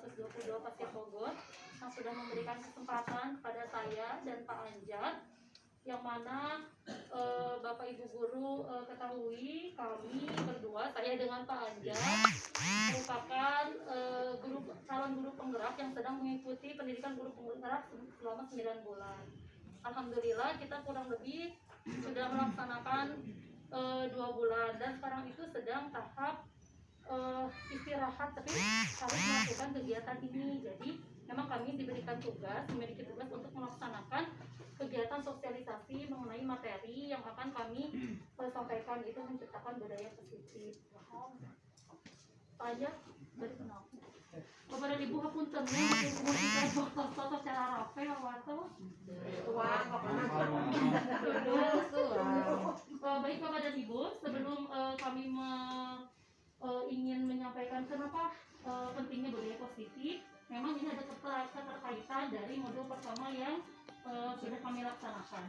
222 Pasir Bogor yang sudah memberikan kesempatan kepada saya dan Pak Anjar, yang mana Bapak Ibu Guru ketahui kami berdua, saya dengan Pak Anjar, merupakan calon guru penggerak yang sedang mengikuti pendidikan guru penggerak selama 9 bulan. Alhamdulillah kita kurang lebih sudah melaksanakan 2 bulan, dan sekarang itu sedang tahap istirahat, tapi harus melakukan kegiatan ini. Jadi memang kami diberikan tugas, memiliki tugas untuk melaksanakan kegiatan sosialisasi mengenai materi yang akan kami sampaikan, itu menciptakan budaya positif. Aja dari kenal. Kepada Ibu hapuntennya mungkin foto secara rapi atau baik kepada Ibu, sebelum kami ingin menyampaikan kenapa pentingnya budaya positif, memang ini ada keterkaitan dari modul pertama yang sudah kami laksanakan.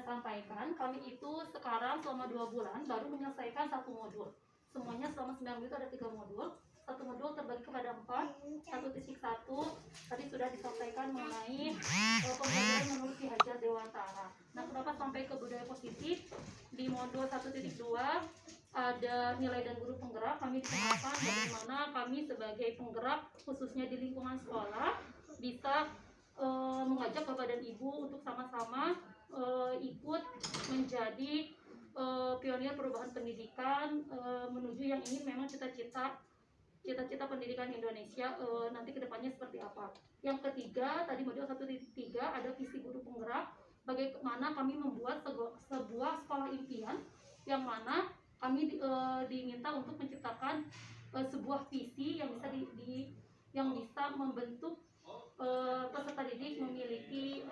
Sampaikan, kami itu sekarang selama 2 bulan baru menyelesaikan 1 modul. Semuanya selama 9 bulan itu ada 3 modul. 1 modul terbagi kepada 4. 1.1 tadi sudah disampaikan mengenai pembelajaran menurut Ki Hajar Dewantara. Nah, kenapa sampai ke budaya positif? Di modul 1.2 ada nilai dan guru penggerak. Kami dikenalkan bagaimana kami sebagai penggerak khususnya di lingkungan sekolah bisa mengajak Bapak dan Ibu untuk sama-sama ikut menjadi pionir perubahan pendidikan menuju yang ini memang cita-cita pendidikan Indonesia nanti kedepannya seperti apa. Yang ketiga, tadi modul 1.3 ada visi guru penggerak, bagaimana kami membuat sebuah sekolah impian yang mana kami diminta untuk menciptakan sebuah visi yang bisa membentuk peserta didik memiliki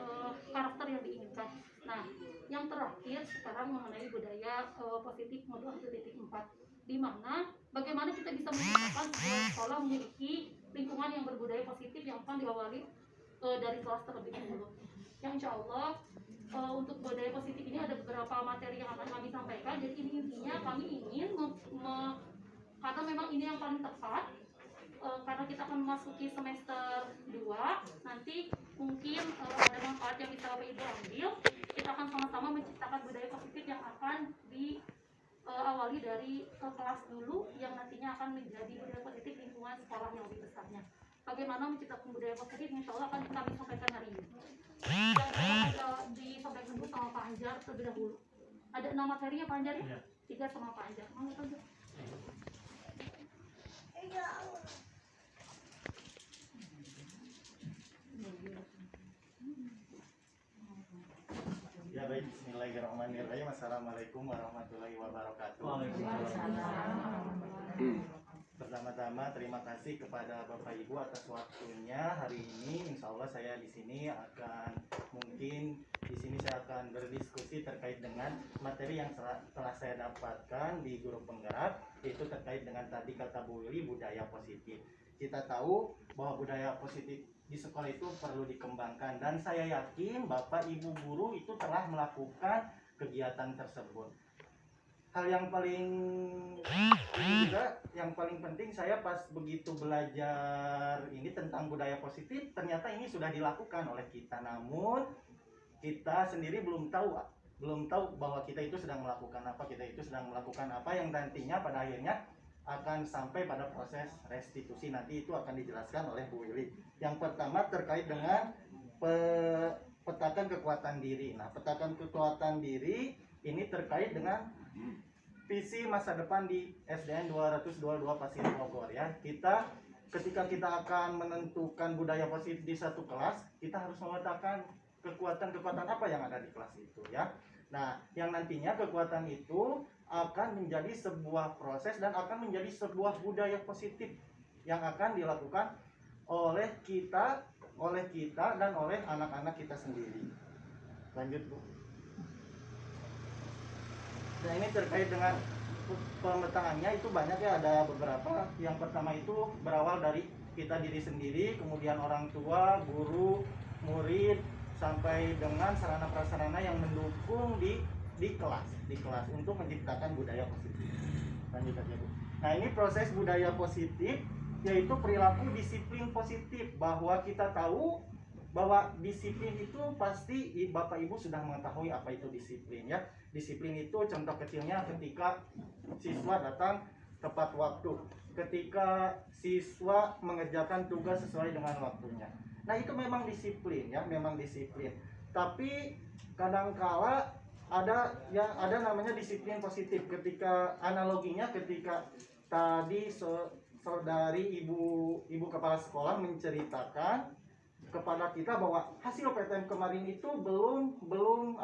karakter yang diinginkan. Nah, yang terakhir sekarang mengenai budaya positif modul 1.4, di mana bagaimana kita bisa menciptakan sekolah memiliki lingkungan yang berbudaya positif yang akan diawali dari kelas terlebih dahulu. Yang insya Allah untuk budaya positif ini ada beberapa materi yang akan kami sampaikan. Jadi ini intinya kami ingin karena memang ini yang paling tepat, karena kita akan memasuki semester 2, nanti mungkin ada manfaat yang bisa Bapak Ibu ambil. Kita akan sama-sama menciptakan budaya positif yang akan diawali awali dari kelas dulu yang nantinya akan menjadi budaya positif lingkungan sekolah yang lebih besarnya. Bagaimana menciptakan budaya positif, insya Allah akan kami sampaikan hari ini. Yang ada disampaikan dulu sama Pak Anjar terlebih dahulu. Ada 6 materinya Pak Anjar ya? 3 sama Pak Anjar. Mau Pak Anjar? Ya baik, bismillahirrahmanirrahim. Assalamualaikum warahmatullahi wabarakatuh. Pertama-tama terima kasih kepada Bapak Ibu atas waktunya hari ini. Insya Allah saya di sini saya akan berdiskusi terkait dengan materi yang telah saya dapatkan di guru penggerak, yaitu terkait dengan tadi kata Bu Willy, budaya positif. Kita tahu bahwa budaya positif di sekolah itu perlu dikembangkan, dan saya yakin Bapak Ibu guru itu telah melakukan kegiatan tersebut. Hal yang paling penting saya pas begitu belajar ini tentang budaya positif, ternyata ini sudah dilakukan oleh kita, namun kita sendiri belum tahu bahwa kita itu sedang melakukan apa yang nantinya pada akhirnya akan sampai pada proses restitusi. Nanti itu akan dijelaskan oleh Bu Willy. Yang pertama terkait dengan petakan kekuatan diri. Nah, petakan kekuatan diri ini terkait dengan visi masa depan di SDN 222 Pasir Bogor ya. Ketika kita akan menentukan budaya positif di satu kelas, kita harus memetakan kekuatan apa yang ada di kelas itu ya. Nah, yang nantinya kekuatan itu akan menjadi sebuah proses dan akan menjadi sebuah budaya positif yang akan dilakukan oleh kita dan oleh anak-anak kita sendiri. Lanjut, Bu. Nah, ini terkait dengan pemetaannya itu banyak ya, ada beberapa. Yang pertama itu berawal dari kita diri sendiri, kemudian orang tua, guru, murid, sampai dengan sarana prasarana yang mendukung di kelas untuk menciptakan budaya positif. Lanjut aja, Bu. Nah, ini proses budaya positif yaitu perilaku disiplin positif, bahwa kita tahu bahwa disiplin itu pasti Bapak Ibu sudah mengetahui apa itu disiplin ya. Disiplin itu contoh kecilnya ketika siswa datang tepat waktu, ketika siswa mengerjakan tugas sesuai dengan waktunya. Nah, itu memang disiplin ya, memang disiplin. Tapi kadangkala ada namanya disiplin positif. Ketika analoginya ketika tadi saudari ibu kepala sekolah menceritakan kepada kita bahwa hasil PTM kemarin itu belum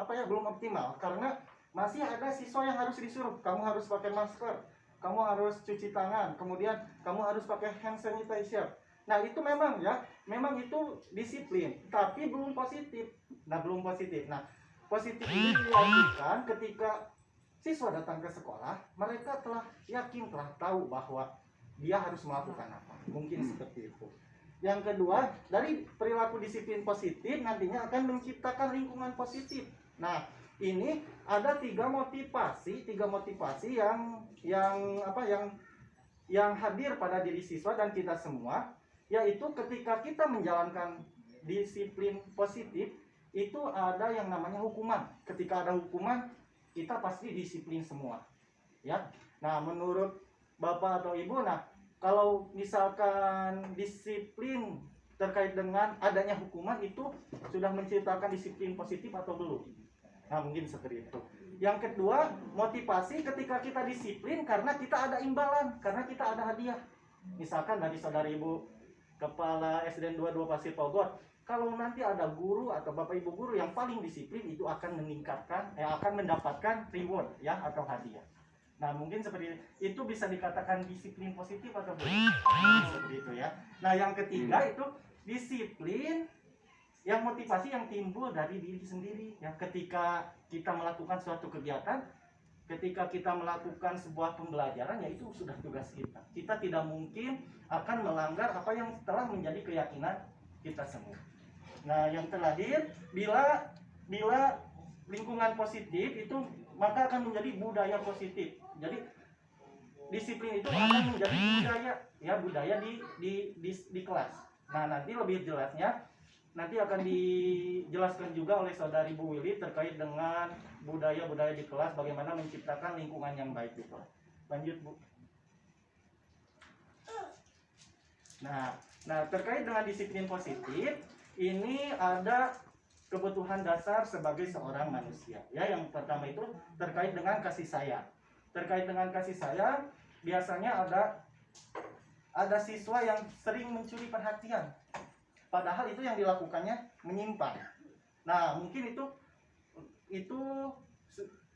optimal karena masih ada siswa yang harus disuruh, kamu harus pakai masker, kamu harus cuci tangan, kemudian kamu harus pakai hand sanitizer. Nah, itu memang itu disiplin, tapi belum positif. Nah, positif ini dilakukan ketika siswa datang ke sekolah, mereka telah tahu bahwa dia harus melakukan apa. Mungkin seperti itu. Yang kedua, dari perilaku disiplin positif nantinya akan menciptakan lingkungan positif. Nah, ini ada tiga motivasi yang hadir pada diri siswa dan kita semua, yaitu ketika kita menjalankan disiplin positif itu ada yang namanya hukuman. Ketika ada hukuman, kita pasti disiplin semua. Ya. Nah, menurut Bapak atau Ibu, kalau misalkan disiplin terkait dengan adanya hukuman itu sudah menciptakan disiplin positif atau belum? Nah, mungkin seperti itu. Yang kedua, motivasi ketika kita disiplin karena kita ada imbalan, karena kita ada hadiah. Misalkan dari saudari Ibu Kepala SDN 22 Pasir Bogor, kalau nanti ada guru atau Bapak Ibu guru yang paling disiplin itu akan mendapatkan reward ya atau hadiah. Nah, mungkin seperti itu bisa dikatakan disiplin positif atau bukan? Seperti itu ya. Nah, yang ketiga itu disiplin yang motivasi yang timbul dari diri sendiri. Ya, ketika kita melakukan suatu kegiatan, ketika kita melakukan sebuah pembelajaran, ya itu sudah tugas kita. Kita tidak mungkin akan melanggar apa yang telah menjadi keyakinan kita semua. Nah, yang terakhir, bila lingkungan positif itu maka akan menjadi budaya positif. Jadi disiplin itu akan menjadi budaya di kelas. Nah, nanti lebih jelasnya nanti akan dijelaskan juga oleh saudari Bu Willy terkait dengan budaya-budaya di kelas, bagaimana menciptakan lingkungan yang baik di kelas. Lanjut Bu. Nah, terkait dengan disiplin positif, ini ada kebutuhan dasar sebagai seorang manusia. Ya, yang pertama itu terkait dengan kasih sayang. Terkait dengan kasih sayang, biasanya ada siswa yang sering mencuri perhatian. Padahal itu yang dilakukannya menyimpang. Nah, mungkin itu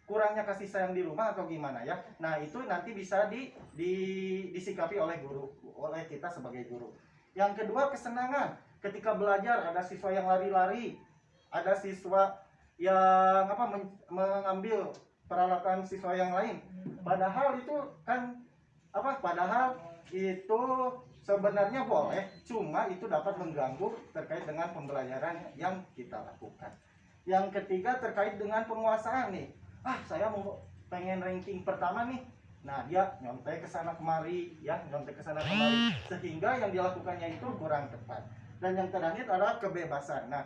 kurangnya kasih sayang di rumah atau gimana ya. Nah, itu nanti bisa disikapi oleh guru, oleh kita sebagai guru. Yang kedua, kesenangan. Ketika belajar ada siswa yang lari-lari, ada siswa yang mengambil peralatan siswa yang lain. Padahal itu kan padahal itu sebenarnya boleh, cuma itu dapat mengganggu terkait dengan pembelajaran yang kita lakukan. Yang ketiga, terkait dengan penguasaan nih. Saya mau pengen ranking pertama nih. Nah, dia nyontek ke sana kemari, sehingga yang dilakukannya itu kurang tepat. Dan yang terakhir adalah kebebasan. Nah,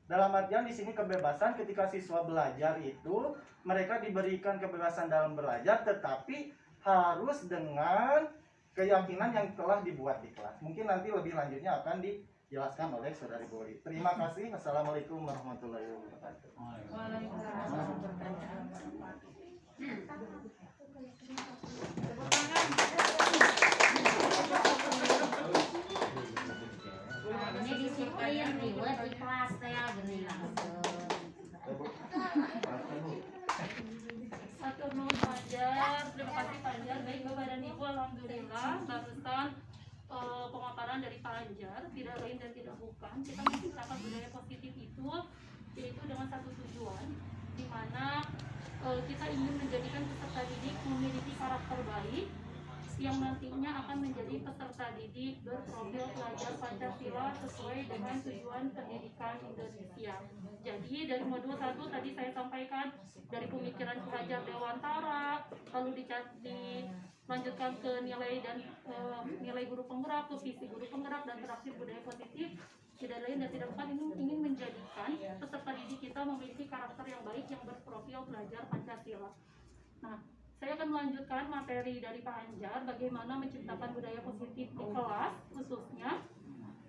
dalam artian di sini kebebasan ketika siswa belajar itu mereka diberikan kebebasan dalam belajar, tetapi harus dengan keyakinan yang telah dibuat di kelas. Mungkin nanti lebih lanjutnya akan dijelaskan oleh saudari Boli. Terima kasih. Assalamualaikum warahmatullahi wabarakatuh. Ini disiplin ribet di kelas saya gini Atur nuhun Fajar, terima kasih Fajar. Baik Bapak dan Ibu, alhamdulillah barusan pemaparan dari Pak Anjar, tidak lain dan tidak bukan kita menciptakan budaya positif itu yaitu dengan satu tujuan, di mana kita ingin menjadikan peserta didik memiliki karakter baik yang nantinya akan menjadi peserta didik berprofil pelajar Pancasila sesuai dengan tujuan pendidikan Indonesia. Jadi dari modul 1 tadi saya sampaikan dari pemikiran Ki Hajar Dewantara, lalu dilanjutkan ke nilai dan nilai guru penggerak, ke visi guru penggerak, dan terakhir budaya positif. Tidak lain dan tidak bukan ini ingin menjadikan peserta didik kita memiliki karakter yang baik yang berprofil pelajar Pancasila. Nah, saya akan melanjutkan materi dari Pak Anjar, bagaimana menciptakan budaya positif di kelas khususnya.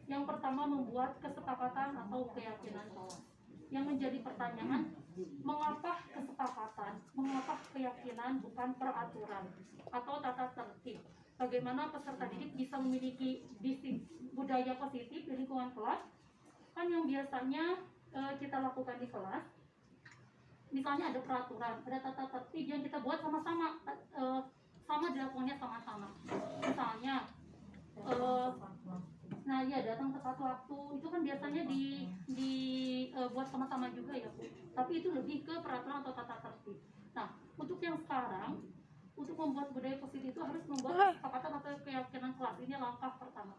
Yang pertama, membuat kesepakatan atau keyakinan kelas. Yang menjadi pertanyaan, mengapa kesepakatan, mengapa keyakinan bukan peraturan atau tata tertib? Bagaimana peserta didik bisa memiliki budaya positif di lingkungan kelas? Kan yang biasanya kita lakukan di kelas, misalnya ada peraturan, ada tata tertib yang kita buat sama-sama, dilakukannya sama-sama. Misalnya, datang tepat waktu, itu kan biasanya dibuat sama-sama juga ya Bu. Tapi itu lebih ke peraturan atau tata tertib. Nah, untuk yang sekarang, untuk membuat budaya positif itu harus membuat kesepakatan atau keyakinan kelas. Ini langkah pertama.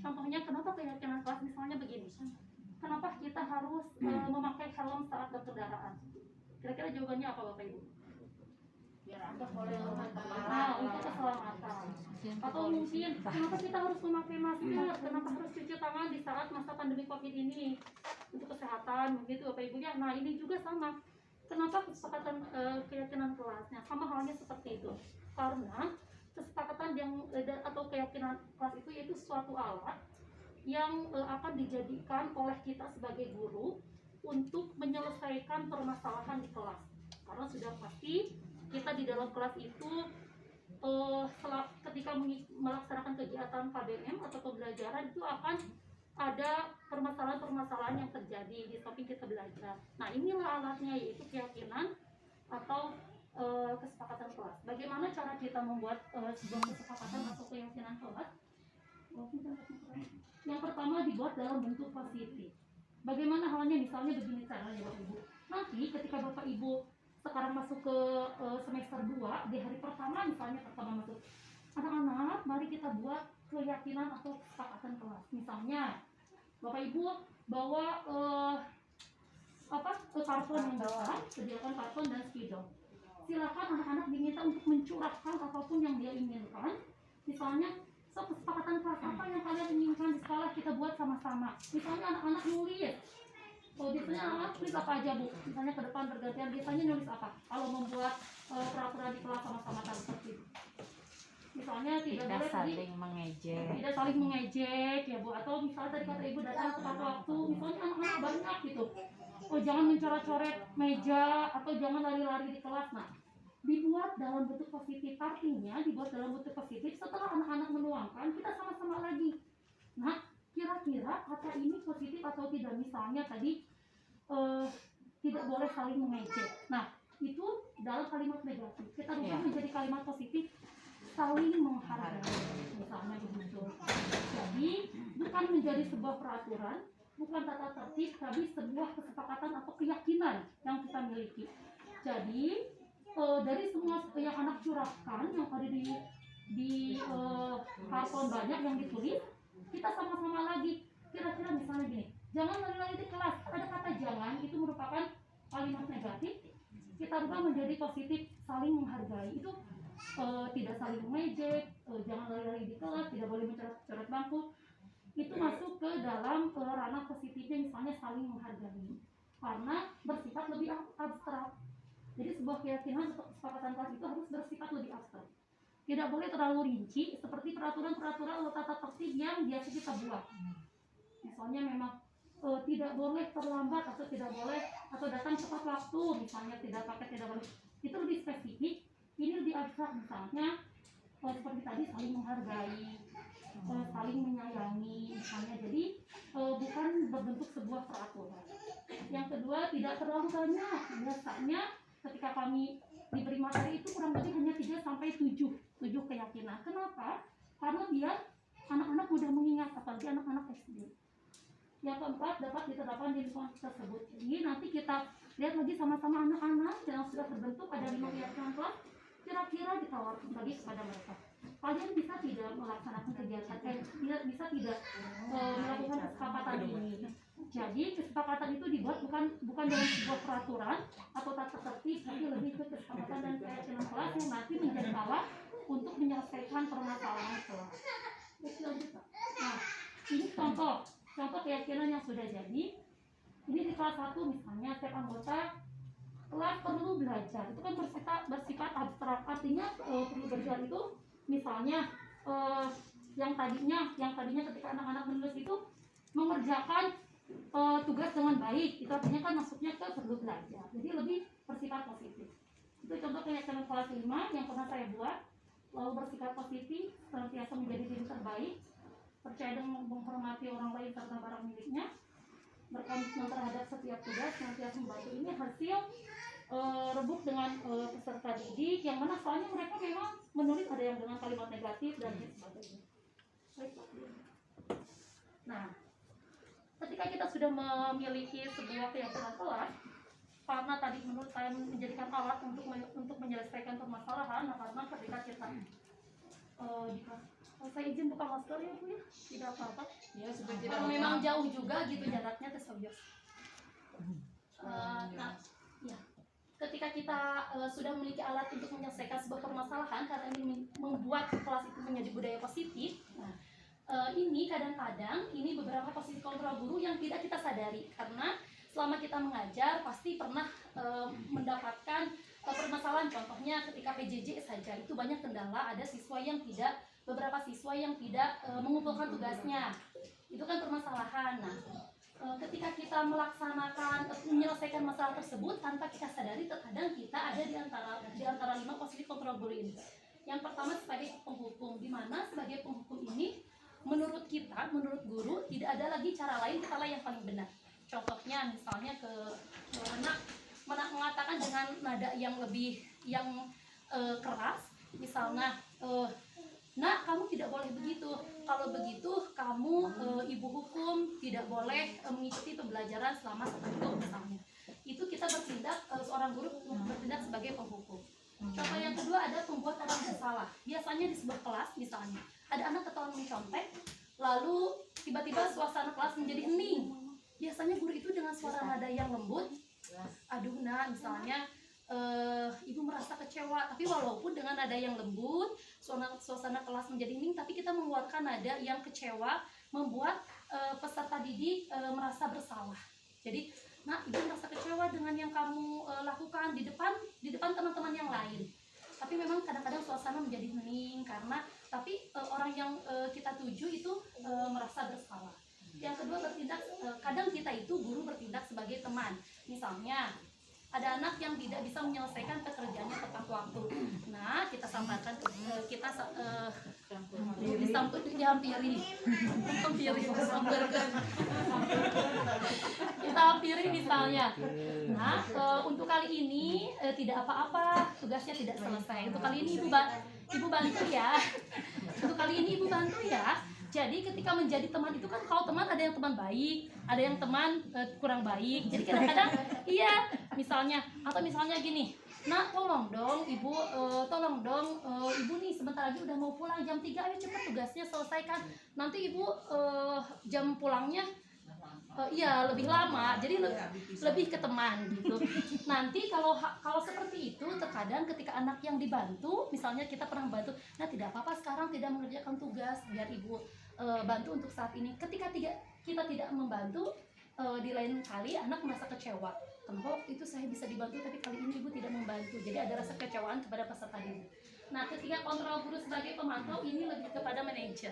Contohnya, kenapa keyakinan kelas? Misalnya begini, kenapa kita harus memakai helm saat berkendaraan? Kira-kira jawabannya apa Bapak Ibu? biar ada boleh Untuk keselamatan. Atau mungkin kenapa kita harus memakai masker? Kenapa harus cuci tangan di saat masa pandemi COVID ini? Untuk kesehatan, begitu Bapak Ibu ya. Nah, ini juga sama. Kenapa kesepakatan keyakinan kelasnya? Sama halnya seperti itu. Karena kesepakatan yang atau keyakinan kelas itu yaitu suatu alat yang akan dijadikan oleh kita sebagai guru untuk menyelesaikan permasalahan di kelas. Karena sudah pasti kita di dalam kelas itu ketika melaksanakan kegiatan KBM atau pembelajaran itu akan ada permasalahan-permasalahan yang terjadi di samping kita belajar. Nah, inilah alatnya, yaitu keyakinan atau kesepakatan kelas. Bagaimana cara kita membuat sebuah kesepakatan atau keyakinan kelas? Yang pertama, dibuat dalam bentuk positif. Bagaimana halnya? Misalnya begini caranya Bapak Ibu. Nanti ketika Bapak Ibu sekarang masuk ke semester 2, di hari pertama misalnya pertama masuk, anak-anak mari kita buat keyakinan atau kesepakatan kelas. Misalnya Bapak Ibu bawa karton yang besar, sediakan karton dan spidol. Silakan anak-anak diminta untuk mencurahkan apapun yang dia inginkan. Misalnya So kesepakatan kelas apa yang kalian inginkan di sekolah kita buat sama-sama. Misalnya anak-anak nulis. Biasanya anak tulis apa aja Bu? Misalnya ke depan bergantian, biasanya nulis apa? Kalau membuat peraturan di kelas sama-sama seperti itu. Misalnya tidak boleh saling mengejek. Tidak saling mengejek ya Bu. Atau misalnya tadi kata Ibu datang tepat waktu, misalnya anak-anak banyak gitu. Jangan mencoret-coret meja atau jangan lari-lari di kelas. Nah, dibuat dalam bentuk positif, artinya dibuat dalam bentuk positif. Setelah anak-anak menuangkan, kita sama-sama lagi. Nah, kira-kira kata ini positif atau tidak? Misalnya tadi tidak boleh saling mengejek. Nah, itu dalam kalimat negatif. Kita rubah menjadi kalimat positif, saling menghargai. Misalnya begitu. Jadi bukan menjadi sebuah peraturan, bukan tata tertib, tapi sebuah kesepakatan atau keyakinan yang kita miliki. Jadi dari semua yang anak curahkan yang ada di karton banyak yang ditulis, kita sama-sama lagi. Kira-kira misalnya gini, jangan lari-lari di kelas. Ada kata jangan, itu merupakan kalimat negatif. Kita rubah menjadi positif, saling menghargai. Itu tidak saling mengejek, jangan lari-lari di kelas, tidak boleh mencoret-coret bangku. Itu masuk ke dalam ranah positifnya, misalnya saling menghargai. Karena bersifat lebih abstrak. Jadi sebuah keyakinan atau kesepakatan kelas itu harus bersifat lebih abstrak. Tidak boleh terlalu rinci seperti peraturan-peraturan atau tata tertib yang biasa kita buat. Misalnya memang tidak boleh terlambat atau tidak boleh atau datang tepat waktu, misalnya tidak boleh. Itu lebih spesifik. Ini lebih abstrak, misalnya seperti tadi saling menghargai, saling menyayangi, misalnya. Jadi bukan berbentuk sebuah peraturan. Yang kedua, tidak terlalu banyak. Biasanya ketika kami diberi materi itu kurang lebih hanya 3 sampai 7 keyakinan. Kenapa? Karena biar anak-anak mudah mengingat, apalagi anak-anak SD. Yang keempat, dapat diterapkan di lingkungan tersebut. Jadi nanti kita lihat lagi sama-sama anak-anak yang sudah terbentuk ada 5 keyakinan kelas. Kira-kira ditawarkan lagi kepada mereka. Kalian bisa tidak melaksanakan kegiatan, bisa tidak melakukan kesepakatan ini. Jadi kesepakatan itu dibuat bukan dalam sebuah peraturan atau tata tertib, tapi lebih ke kesepakatan dan keyakinan kelas yang nanti menjadi alat untuk menyelesaikan permasalahan kelas. Nah, ini contoh keyakinan yang sudah jadi. Ini di kelas 1 misalnya, setiap anggota kelas perlu belajar. Itu kan bersifat abstrak. Artinya perlu belajar itu misalnya yang tadinya ketika anak-anak menulis itu mengerjakan tugas dengan baik, itu artinya kan masuknya ke perlu belajar. Jadi lebih bersifat positif. Itu contoh keyakinan kelas 5 yang pernah saya buat. Lalu bersikap positif, senantiasa menjadi diri terbaik, percaya dan menghormati orang lain serta barang miliknya, berkomitmen terhadap setiap tugas, senantiasa membantu. Ini hasil rebut dengan peserta didik, yang mana soalnya mereka memang menulis ada yang dengan kalimat negatif dan sebagainya. Nah, ketika kita sudah memiliki sebuah keyakinan kelas, karena tadi menurut saya menjadikan alat untuk menyelesaikan permasalahan. Nah, karena ketika kita saya izin buka masker ya Bu ya, tidak apa-apa. Ya, seperti Kalau memang jauh juga gitu jaraknya ke Sobios. Nah, ya. Ketika kita sudah memiliki alat untuk menyelesaikan sebuah permasalahan karena ini membuat kelas itu menjadi budaya positif. Nah, ini kadang-kadang ini beberapa posisi kontrol guru yang tidak kita sadari, karena selama kita mengajar pasti pernah mendapatkan permasalahan. Contohnya ketika PJJ saja itu banyak kendala, ada beberapa siswa yang tidak mengumpulkan tugasnya. Itu kan permasalahan. Nah, ketika kita menyelesaikan masalah tersebut tanpa kita sadari, terkadang kita ada di antara 5 posisi kontrol guru ini. Yang pertama sebagai penghukum, di mana sebagai penghukum ini menurut guru tidak ada lagi cara lain, kitalah yang paling benar. Contohnya misalnya ke anak mengatakan dengan nada yang keras, misalnya Nak, kamu tidak boleh begitu. Kalau begitu, kamu ibu hukum tidak boleh mengikuti pembelajaran selama 1 minggu misalnya. Itu kita seorang guru bertindak sebagai penghukum. Contoh yang kedua ada pembuat orang bersalah. Biasanya di sebuah kelas misalnya ada anak ketahuan mencontek, lalu tiba-tiba suasana kelas menjadi hening. Biasanya guru itu dengan suara nada yang lembut, aduh Nak, misalnya ibu merasa kecewa, tapi walaupun dengan nada yang lembut, suasana kelas menjadi hening, tapi kita mengeluarkan nada yang kecewa, membuat peserta didik merasa bersalah. Jadi, nah, ibu merasa kecewa dengan yang kamu lakukan di depan teman-teman yang lain. Tapi memang kadang-kadang suasana menjadi hening karena orang yang kita tuju itu merasa bersalah. Yang kedua, bertindak, kadang kita itu guru bertindak sebagai teman. Misalnya ada anak yang tidak bisa menyelesaikan pekerjaannya tepat waktu. Nah, kita sampaikan, kita hampiri misalnya. Nah, untuk kali ini tidak apa-apa, tugasnya tidak selesai. Untuk kali ini ibu bantu ya. Untuk kali ini ibu bantu ya. Jadi ketika menjadi teman itu kan, kalau teman ada yang teman baik, ada yang teman kurang baik. Jadi kadang-kadang iya, misalnya gini, "Nak, tolong dong ibu, ibu nih sebentar lagi udah mau pulang jam 3, ayo cepat tugasnya selesaikan. Nanti ibu jam pulangnya iya lebih lama." Jadi lebih ke teman gitu. Nanti kalau seperti itu, terkadang ketika anak yang dibantu, misalnya kita pernah bantu, "Nah, tidak apa-apa sekarang tidak mengerjakan tugas, biar ibu bantu untuk saat ini." Ketika kita tidak membantu, di lain kali anak merasa kecewa. Kenapa waktu itu saya bisa dibantu tapi kali ini ibu tidak membantu? Jadi ada rasa kecewaan kepada peserta didik. Nah, ketika kontrol guru sebagai pemantau ini lebih kepada manajer.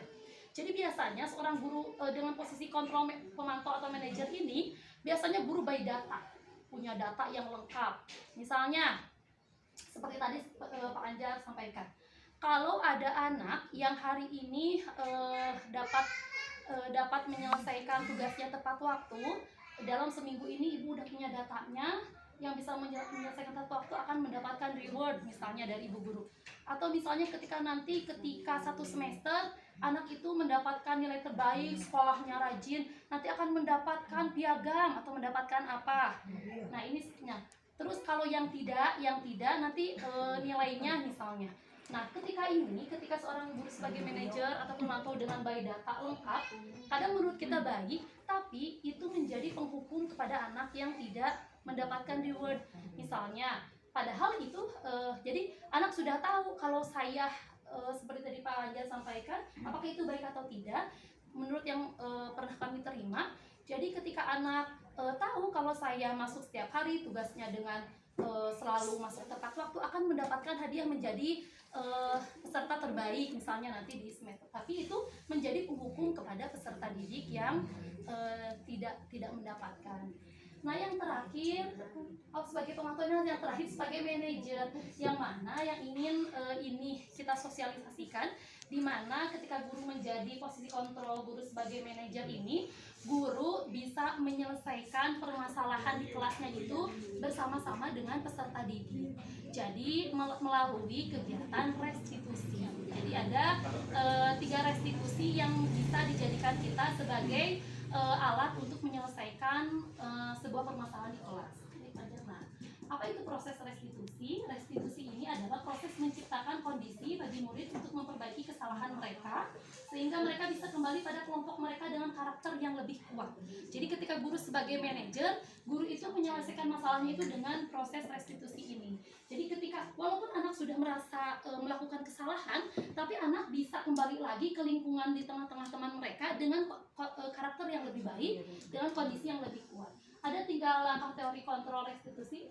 Jadi biasanya seorang guru dengan posisi kontrol pemantau atau manajer ini, biasanya guru by data, punya data yang lengkap. Misalnya seperti tadi Pak Anjar sampaikan, kalau ada anak yang hari ini dapat menyelesaikan tugasnya tepat waktu, dalam seminggu ini ibu udah punya datanya, yang bisa menyelesaikan tepat waktu akan mendapatkan reward misalnya dari ibu guru. Atau misalnya ketika satu semester anak itu mendapatkan nilai terbaik, sekolahnya rajin, nanti akan mendapatkan piagam atau mendapatkan apa. Nah, ini terus kalau yang tidak nanti nilainya misalnya. Nah, ketika seorang guru sebagai manajer atau pemantau dengan by data lengkap, kadang menurut kita baik, tapi itu menjadi penghukum kepada anak yang tidak mendapatkan reward. Misalnya, padahal itu jadi anak sudah tahu kalau saya seperti tadi Pak Anjar sampaikan, apakah itu baik atau tidak, menurut yang pernah kami terima. Jadi ketika anak tahu kalau saya masuk setiap hari, tugasnya dengan selalu masuk tepat waktu, akan mendapatkan hadiah menjadi peserta terbaik misalnya nanti di semester. Tapi itu menjadi penghukum kepada peserta didik yang tidak mendapatkan. Nah, yang terakhir sebagai pemantau, yang terakhir sebagai manajer, yang mana yang ingin ini kita sosialisasikan, di mana ketika guru menjadi posisi kontrol guru sebagai manajer ini, guru bisa menyelesaikan permasalahan di kelasnya itu bersama-sama dengan peserta didik. Jadi melalui kegiatan restitusi. Jadi ada 3 restitusi yang bisa dijadikan kita sebagai alat untuk menyelesaikan sebuah permasalahan di kelas. Nah, apa itu proses restitusi? Restitusi ini adalah proses menciptakan kondisi bagi murid untuk memperbaiki kesalahan mereka, sehingga mereka bisa kembali pada kelompok mereka dengan karakter yang lebih kuat. Jadi ketika guru sebagai manajer, guru itu menyelesaikan masalahnya itu dengan proses restitusi ini. Jadi ketika walaupun anak sudah merasa melakukan kesalahan, tapi anak bisa kembali lagi ke lingkungan di tengah-tengah teman mereka dengan karakter yang lebih baik, dengan kondisi yang lebih kuat. Ada 3 langkah teori kontrol restitusi.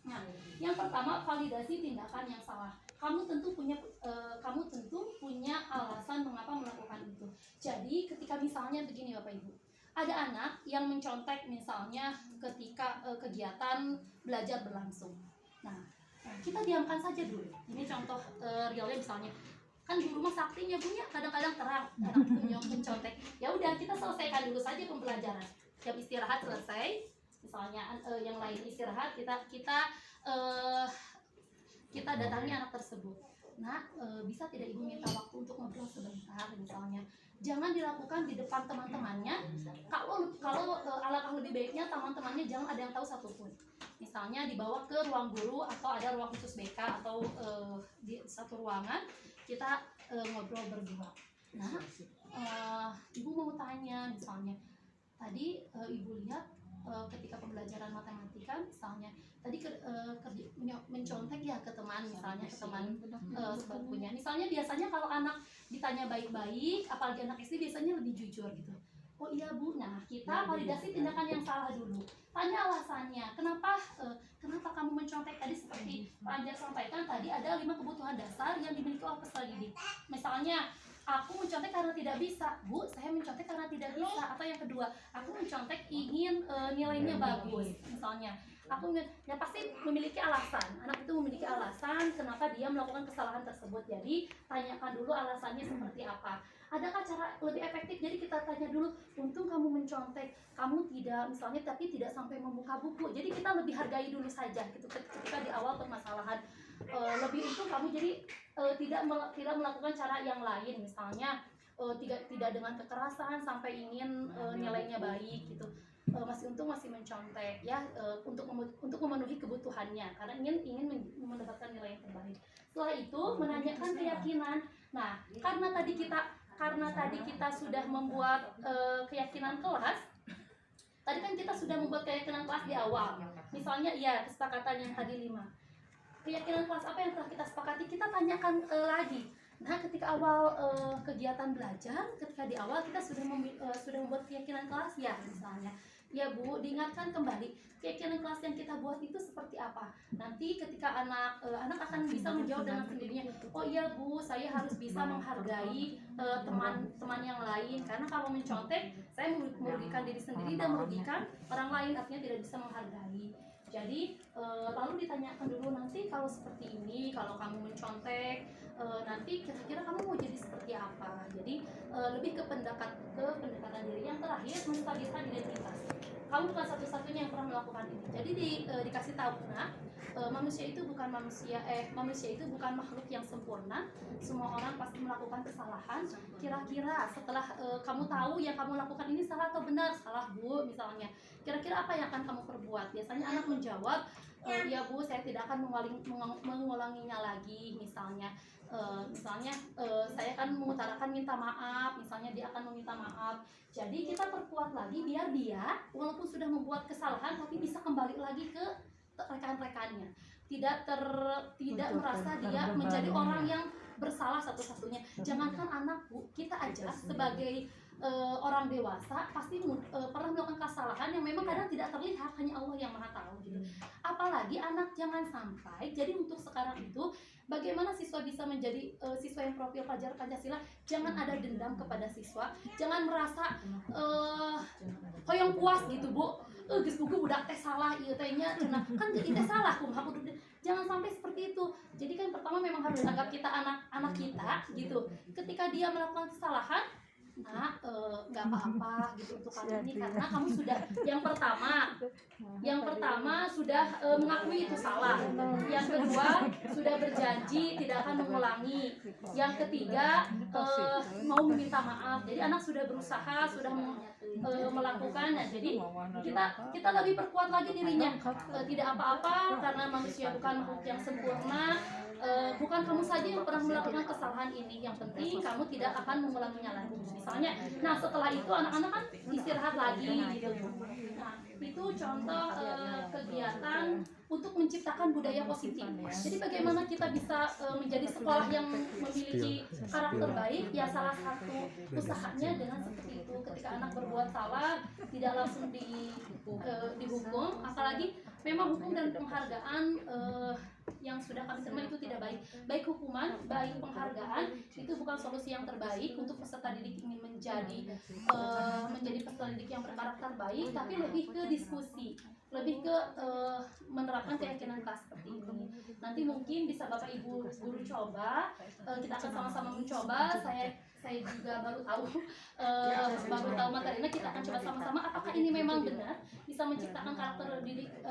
Nah, yang pertama, validasi tindakan yang salah. Kamu tentu punya alasan mengapa melakukan itu. Jadi ketika misalnya begini Bapak Ibu, ada anak yang mencontek misalnya ketika kegiatan belajar berlangsung. Nah, kita diamkan saja dulu. Ini contoh realnya misalnya, kan di rumah saktinya punya kadang-kadang terang anak itu yang mencontek. Ya udah, kita selesaikan dulu saja pembelajaran. Jam istirahat selesai, misalnya yang lain istirahat, kita datangi anak tersebut. Nah, bisa tidak ibu minta waktu untuk ngobrol sebentar misalnya. Jangan dilakukan di depan teman-temannya. Kalau alangkah lebih baiknya teman-temannya jangan ada yang tahu satupun. Misalnya dibawa ke ruang guru atau ada ruang khusus BK atau di satu ruangan kita ngobrol berdua. Nah, ibu mau tanya misalnya, tadi ibu lihat ketika pembelajaran matematika misalnya tadi mencontek ya ke teman misalnya ke teman sebangkunya. Misalnya biasanya kalau anak ditanya baik-baik, apalagi anak SD biasanya lebih jujur gitu. Oh iya Bu, nah kita validasi tindakan yang salah dulu. Tanya alasannya, kenapa kamu mencontek tadi seperti Pak Anjar sampaikan tadi ada 5 kebutuhan dasar yang dimiliki oleh peserta didik. Misalnya aku mencontek karena tidak bisa, Bu, saya mencontek karena tidak bisa. Atau yang kedua, aku mencontek ingin nilainya bagus, misalnya. Ya pasti memiliki alasan. Anak itu memiliki alasan kenapa dia melakukan kesalahan tersebut. Jadi tanyakan dulu alasannya seperti apa. Adakah cara lebih efektif? Jadi kita tanya dulu, untung kamu mencontek, kamu tidak misalnya tapi tidak sampai membuka buku. Jadi kita lebih hargai dulu saja gitu ketika di awal permasalahan. Lebih untung kamu jadi tidak melakukan cara yang lain misalnya tidak dengan kekerasan sampai ingin nilainya baik gitu. Masih untung masih mencontek ya untuk memenuhi kebutuhannya karena ingin mendapatkan nilai yang terbaik. Setelah itu menanyakan keyakinan. Nah, karena tadi kita sudah membuat keyakinan kelas. Tadi kan kita sudah membuat keyakinan kelas di awal. Misalnya ya kesepakatan yang tadi 5. Keyakinan kelas apa yang telah kita sepakati, kita tanyakan lagi. Nah, ketika awal kegiatan belajar, ketika di awal kita sudah membuat keyakinan kelas ya misalnya. Ya Bu, diingatkan kembali keyakinan kelas yang kita buat itu seperti apa. Nanti ketika anak akan bisa menjawab dengan sendirinya. Oh iya Bu, saya harus bisa menghargai teman-teman yang lain karena kalau mencontek saya merugikan diri sendiri dan merugikan orang lain, artinya tidak bisa menghargai. Jadi lalu ditanyakan dulu nanti kalau seperti ini, kalau kamu mencontek nanti kira-kira kamu mau jadi seperti apa. Jadi lebih ke pendekatan diri. Yang terakhir menstabilkan identitas. Kamu bukan satu-satunya yang pernah melakukan ini. Jadi dikasih tahu, nah manusia itu bukan makhluk yang sempurna. Semua orang pasti melakukan kesalahan. Kira-kira setelah kamu tahu yang kamu lakukan ini salah atau benar, salah Bu misalnya. Kira-kira apa yang akan kamu perbuat? Biasanya anak menjawab, ya Bu, saya tidak akan mengulanginya lagi misalnya. Saya akan mengutarakan minta maaf, misalnya dia akan meminta maaf. Jadi kita perkuat lagi biar dia walaupun sudah membuat kesalahan tapi bisa kembali lagi ke rekan-rekannya. Tidak merasa dia menjadi orang yang bersalah satu-satunya. Jangankan anak Bu, kita aja sebagai orang dewasa pasti pernah melakukan kesalahan yang memang kadang tidak terlihat, hanya Allah yang Maha tahu gitu. Apalagi anak, jangan sampai. Jadi untuk sekarang itu bagaimana siswa bisa menjadi siswa yang profil pelajar Pancasila? Jangan ada dendam kepada siswa, jangan merasa hoyong puas gitu Bu. Geus buku budak teh salah ieu teh nya cenah kan jadi teh salah kumaha kudu. Jangan sampai seperti itu. Jadi kan pertama memang harus anggap kita anak kita gitu. Ketika dia melakukan kesalahan, nah nggak apa-apa gitu untuk kali ini karena kamu sudah yang pertama sudah mengakui itu salah, yang kedua sudah berjanji tidak akan mengulangi, yang ketiga mau meminta maaf. Jadi anak sudah berusaha, sudah melakukannya. Jadi kita lebih perkuat lagi dirinya. Tidak apa-apa karena manusia bukan makhluk yang sempurna. Bukan kamu saja yang pernah melakukan kesalahan ini, yang penting kamu tidak akan mengulanginya lagi misalnya. Nah setelah itu anak-anak kan istirahat lagi gitu. Nah itu contoh kegiatan untuk menciptakan budaya positif. Jadi bagaimana kita bisa menjadi sekolah yang memiliki karakter baik, ya salah satu usahanya dengan seperti itu. Ketika anak berbuat salah tidak langsung dihukum, apalagi memang hukum dan penghargaan yang sudah kami terima itu tidak baik. Baik hukuman, baik penghargaan itu bukan solusi yang terbaik untuk peserta didik ingin menjadi peserta didik yang berkarakter baik, tapi lebih ke diskusi, lebih ke menerapkan keyakinan kelas seperti ini. Nanti mungkin bisa Bapak Ibu guru coba, kita akan sama-sama mencoba. Saya juga baru tahu materinya. Kita akan coba sama-sama apakah ini memang benar bisa menciptakan karakter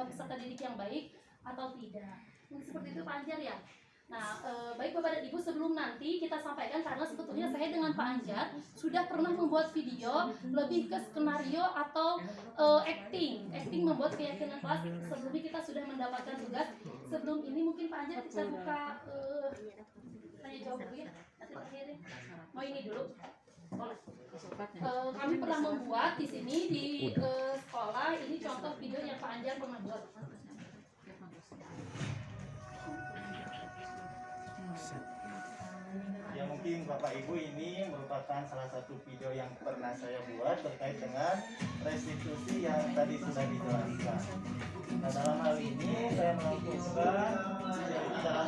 peserta didik yang baik atau tidak. Seperti itu Pak Anjar ya. Nah, baik Bapak dan Ibu, sebelum nanti kita sampaikan, karena sebetulnya saya dengan Pak Anjar sudah pernah membuat video lebih ke skenario atau acting membuat keyakinan kelas. Sebelumnya kita sudah mendapatkan tugas. Sebelum ini mungkin Pak Anjar bisa buka tanya jawab dulu ya. Nanti akhirnya mau ini dulu. Kami pernah membuat di sini di sekolah ini Ini contoh video yang Pak Anjar pernah buat. Ya mungkin Bapak Ibu ini merupakan salah satu video yang pernah saya buat terkait dengan restitusi yang tadi sudah dijelaskan. Nah dalam hal ini saya melakukan yaitu dalam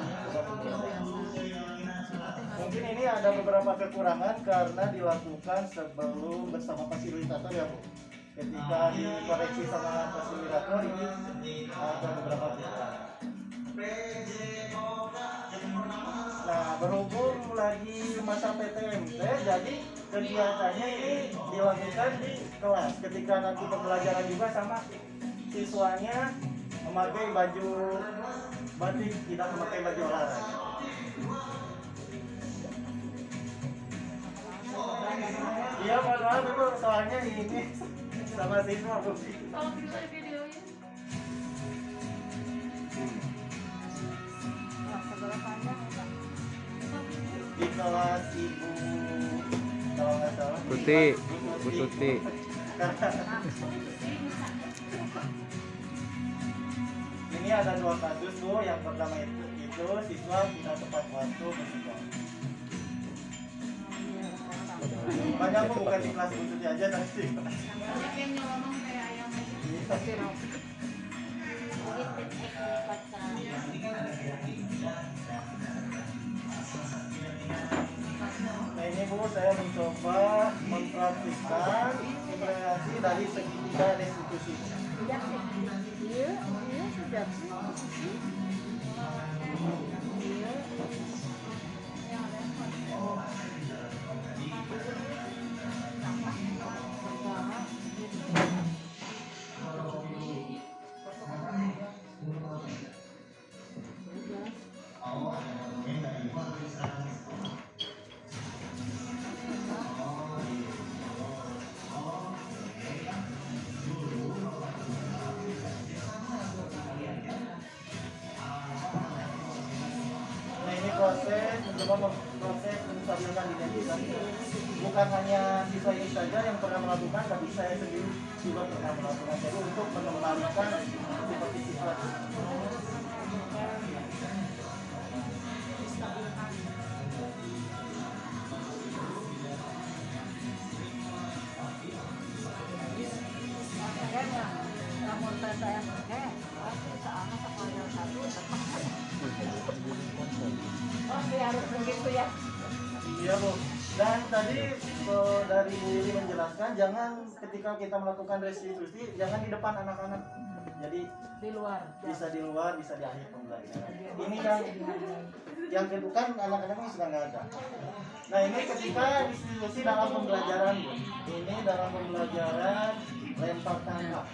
mungkin ini ada beberapa kekurangan karena dilakukan sebelum bersama fasilitator ya Bu. Ketika dikoreksi sama fasilitator ini ada beberapa kekurangan. Nah, berhubung lagi masa PTMT, jadi kegiatannya ini dilakukan di kelas. Ketika nanti pembelajaran juga sama siswanya memakai baju batik, tidak memakai baju olahraga. Iya, maaf itu soalnya ini sama siswa Bu. Kalau bisa di videoin. Di kelas Ibu kalau nggak salah Tuti, Bu Tuti. Ini ada dua kasus Bu. Yang pertama itu siswa tidak tepat waktu bersekolah. Banyak Bu, bukan di kelas Bu Tuti aja tapi Banyak yang nyolong kayak ayam. Nah ini Bu, saya mencoba mempraktikkan implementasi dari segitiga restitusi. Nah ini mencoba proses menstabilkan identitas. Bukan hanya siswa ini saja yang pernah melakukan, tapi saya sendiri juga pernah melakukan. Jadi untuk mengembalikan seperti siswa. Harus begitu ya. Iya Bu. Dan tadi dari Bu Lili menjelaskan jangan ketika kita melakukan restitusi jangan di depan anak-anak. Jadi Di luar. bisa di luar, bisa di akhir pembelajaran. Ini yang kedua kan anak-anaknya sudah nggak ada. Nah ini ketika restitusi dalam pembelajaran Bu. Ini dalam pembelajaran lempar tangkap.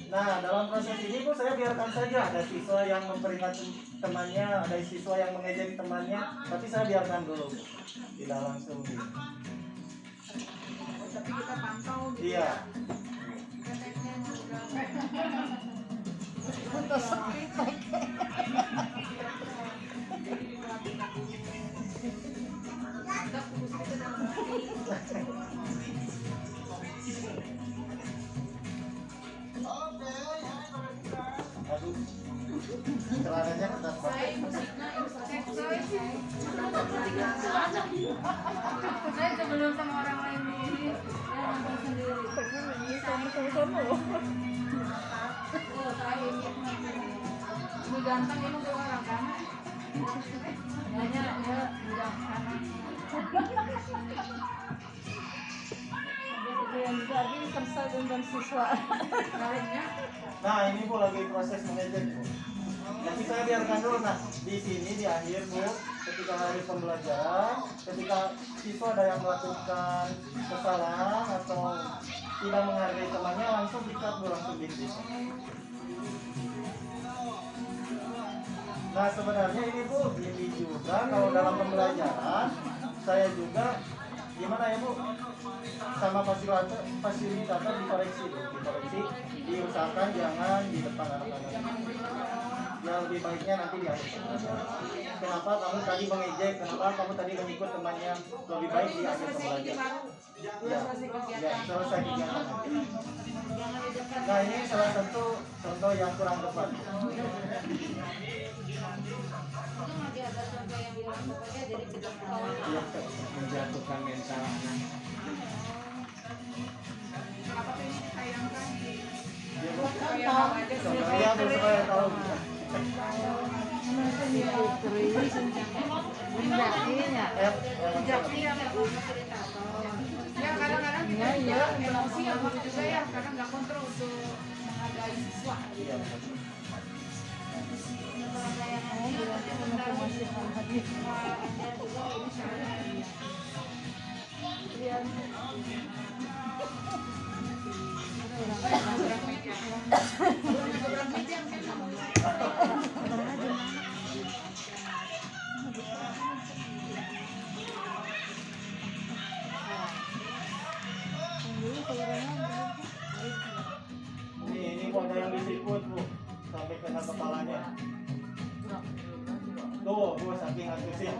Nah, dalam proses ini Bu, saya biarkan saja ada siswa yang memperingatkan temannya, ada siswa yang mengejek temannya, tapi saya biarkan dulu Bu. Tidak langsung gitu. Tapi kita pantau Iya. untuk skriptek. Aduh. Celananya ketat banget. Saya sebelum sama orang lain ini, saya nonton sendiri. Sama-sama loh. Ini ganteng ini tuh orang kan? Hanya dia bilang anak. Yang jadi kesal dengan siswa. Lainnya Nah, ini Bu lagi proses mengejek Bu. Nanti saya biarkan dulu. Nah, di sini di akhir Bu, ketika hari pembelajaran, ketika siswa ada yang melakukan kesalahan atau tidak menghargai temannya, langsung di-cut Bu, langsung di-cut. Nah, sebenarnya ini Bu, ini juga kalau dalam pembelajaran, saya juga gimana ya Bu, sama fasilitator dikoreksi Bu, dikoreksi, diusahakan jangan di depan anak-anak. ya lebih baiknya nanti di akhir pembelajaran. Kenapa kamu tadi mengejek, kenapa kamu tadi mengikut temannya, lebih baik di akhir pembelajaran. Ya, selesai kegiatan. Nah, ini salah satu contoh yang kurang tepat. Iya, Menjatuhkan mental anak. contohnya supaya tahu. Ya kadang-kadang kita juga emosi apa juga ya, karena nggak kontrol untuk menghargai siswa. Ini kok ada yang disiput bu, sampai kena kepalanya. Tuh, bu saking antusias.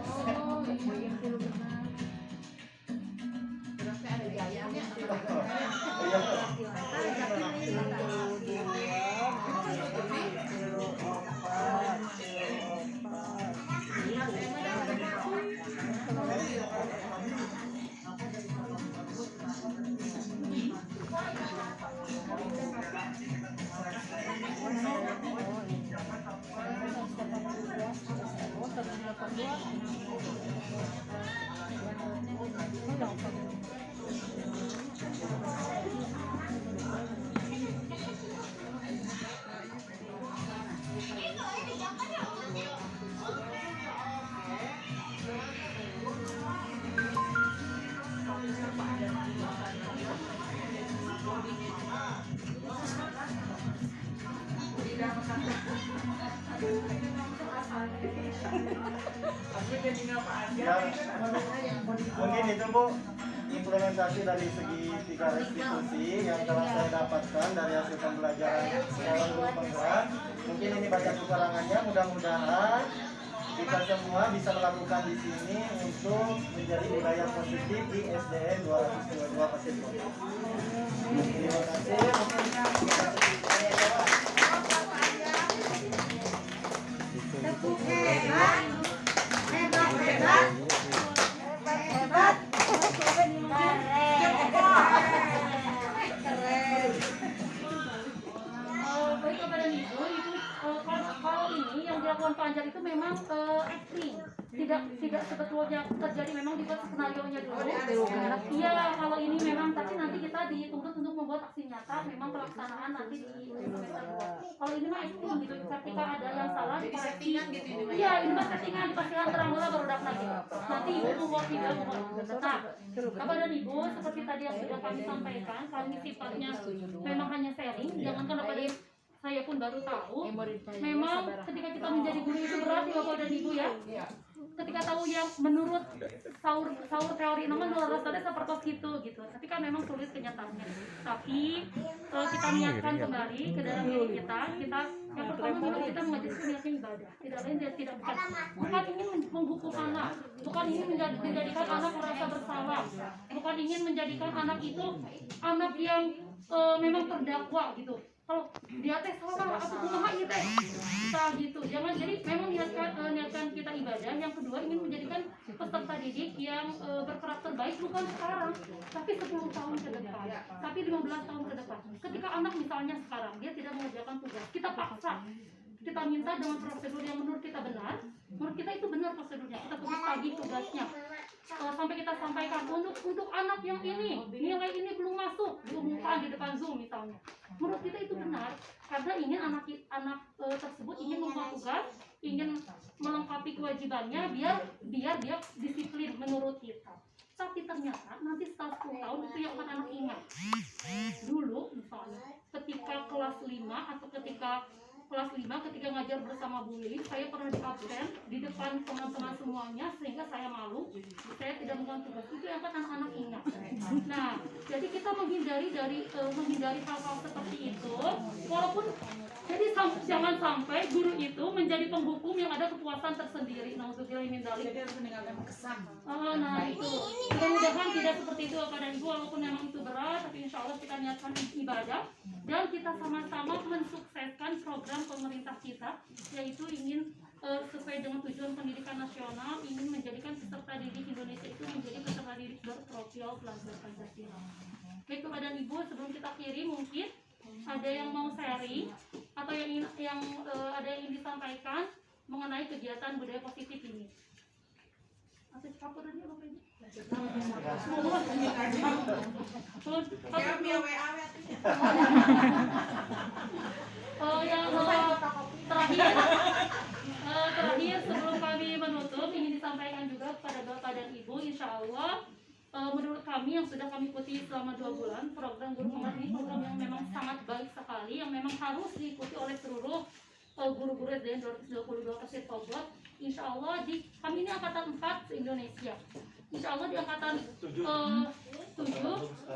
Ya, mungkin itu bu implementasi dari segi 3 restitusi yang telah saya dapatkan dari hasil pembelajaran dalam guru penggerak. Mungkin ini banyak kekurangannya, mudah-mudahan kita semua bisa melakukan di sini untuk menjadi budaya positif di SDN 222 Pasir Koto. Terima kasih. Baik kepada ibu itu kalau ini yang dilakukan Pak Anjar itu memang acting, tidak sebetulnya terjadi, memang dibuat skenario nya dulu. Iya, kalau ini memang, tapi nanti kita dituntut untuk membuat aksi nyata, memang pelaksanaan nanti di semester 2. Kalau ini mah acting gitu, ketika ada yang salah dikoreksi. Iya, ini mah settingan, dipastikan terang-terang baru dapat lagi. Nanti ibu membuat video. Nah, kepada ibu seperti tadi yang sudah kami sampaikan, kami sifatnya memang hanya sharing, jangan kepada saya pun baru tahu. Memang ketika kita menjadi guru itu berat ya Bapak dan Ibu ya. Ketika tahu yang menurut saur teori nama rasanya seperti itu gitu. Tapi kan memang sulit kenyataannya. Tapi kita niatkan kembali ke dalam diri kita. Yang pertama memang kita mengajarkan niatnya ibadah. Tidak lain tidak bukan ingin menghukum anak, bukan ingin menjadikan anak merasa bersalah, bukan ingin menjadikan anak itu anak yang memang terdakwa gitu. Kalau dia teh salah atau kumaha ieu teh kita gitu. Jangan, jadi memang niatkan kita ibadah. Yang kedua, ingin menjadikan peserta didik yang berkarakter baik bukan sekarang, tapi 10 tahun ke depan, tapi 15 tahun ke depan. Ketika anak misalnya sekarang dia tidak mengerjakan tugas, kita paksa, kita minta dengan prosedur yang menurut kita benar, menurut kita itu benar prosedurnya, kita tulis pagi tugasnya, sampai kita sampaikan untuk anak yang ini nilai ini belum masuk, diumumkan di depan Zoom misalnya. Menurut kita itu benar, karena ingin anak tersebut ingin membuat tugas, ingin melengkapi kewajibannya biar dia disiplin menurut kita. Tapi ternyata nanti setelah 10 tahun itu yang akan anak ingat. Dulu misalnya ketika kelas 5 atau ketika ngajar bersama bullying, saya pernah di absen di depan teman-teman semuanya sehingga saya malu, saya tidak melakukan tugas. Itu yang akan anak-anak ingat. Nah, jadi kita menghindari hal-hal seperti itu, walaupun Jadi jangan sampai guru itu menjadi penghukum yang ada kepuasan tersendiri. Nauzubillah min dzalik. Jadi harus meninggalkan kesan. Nah itu mudah-mudahan tidak seperti itu Bapak dan Ibu, walaupun memang itu berat, tapi insya Allah kita niatkan ibadah dan kita sama-sama mensukseskan program pemerintah kita, yaitu ingin sesuai dengan tujuan pendidikan nasional, ingin menjadikan peserta didik Indonesia itu menjadi peserta didik berprofil belajar Pancasila. Baik Bapak dan Ibu, sebelum kita akhiri mungkin ada yang mau sharing atau yang ada yang ingin disampaikan mengenai kegiatan budaya positif ini. Atau kapan Bapak Ibu? Yang terakhir sebelum kami menutup ingin disampaikan juga kepada Bapak dan Ibu, insya Allah menurut kami yang sudah kami ikuti selama 2 bulan program Guru Pengarah ini program yang memang sangat baik sekali, yang memang harus diikuti oleh seluruh guru-guru SDN 222 Pasir Tobot. Insya Allah kami ini angkatan 4 se-Indonesia. Insya Allah di angkatan 7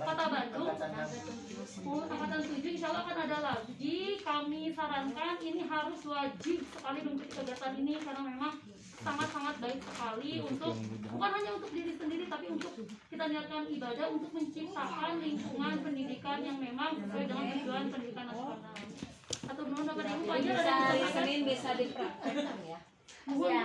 Kota Bandung, angkatan 7 insya Allah akan ada lagi. Kami sarankan ini harus wajib sekali mengikuti kegiatan ini karena memang sangat-sangat baik sekali untuk bukan hanya untuk diri sendiri tapi untuk kita niatkan ibadah untuk menciptakan lingkungan pendidikan yang memang sesuai dengan tujuan pendidikan nasional. Atau menurut Bapak Ibu aja ada yang Senin bisa dipraktekkan ya. Ya,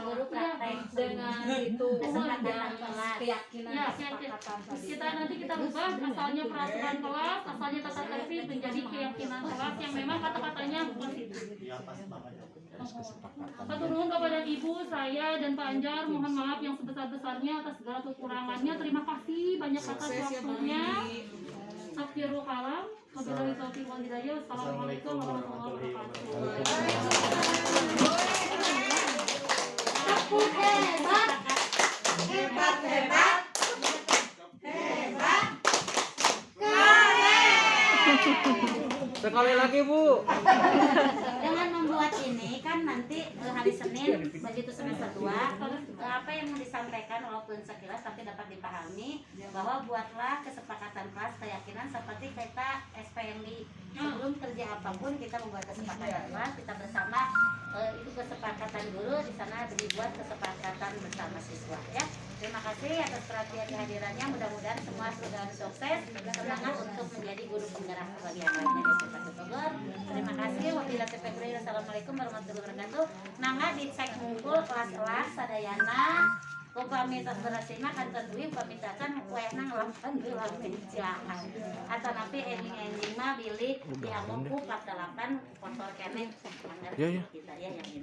guru praktek dengan itu kesepakatan kelas, keyakinan, ya, kesepakatan tadi. kita rubah asalnya peraturan kelas, asalnya tata tertib menjadi keyakinan kelas yang memang kata-katanya positif. Satu nuhun Bapak dan Ibu, saya dan Pak Anjar mohon maaf yang sebesar-besarnya atas segala kekurangannya. Terima kasih banyak atas waktunya. Akhirul kalam. Wabillahi taufiq wal hidayah. Wassalamualaikum warahmatullahi wabarakatuh. Sekali lagi Bu. Dengan membuat ini kan nanti hari Senin begitu semester 2 apa yang mau disampaikan walaupun sekilas tapi dapat dipahami bahwa buatlah kesepakatan kelas keyakinan seperti kita SPMI sebelum kerja apapun kita membuat kesepakatan kelas kita bersama itu kesepakatan guru di sana dibuat kesepakatan bersama siswa ya. Terima kasih atas perhatian kehadirannya, mudah-mudahan semua sudah sukses, semangat untuk menjadi guru penggerak bagi yang lainnya di Pasir Bogor. Terima kasih. Wabillahi taufiq wal hidayah. Assalamualaikum warahmatullahi wabarakatuh. Nangga dicek ngumpul kelas-kelas sadayana. Upami tas berasima kantor duit pamitasan wayahna ngelapan gelang mencaan. Atau napi ending-ending mah bilih diamuk 48 motor kene. Kita ya yang ini.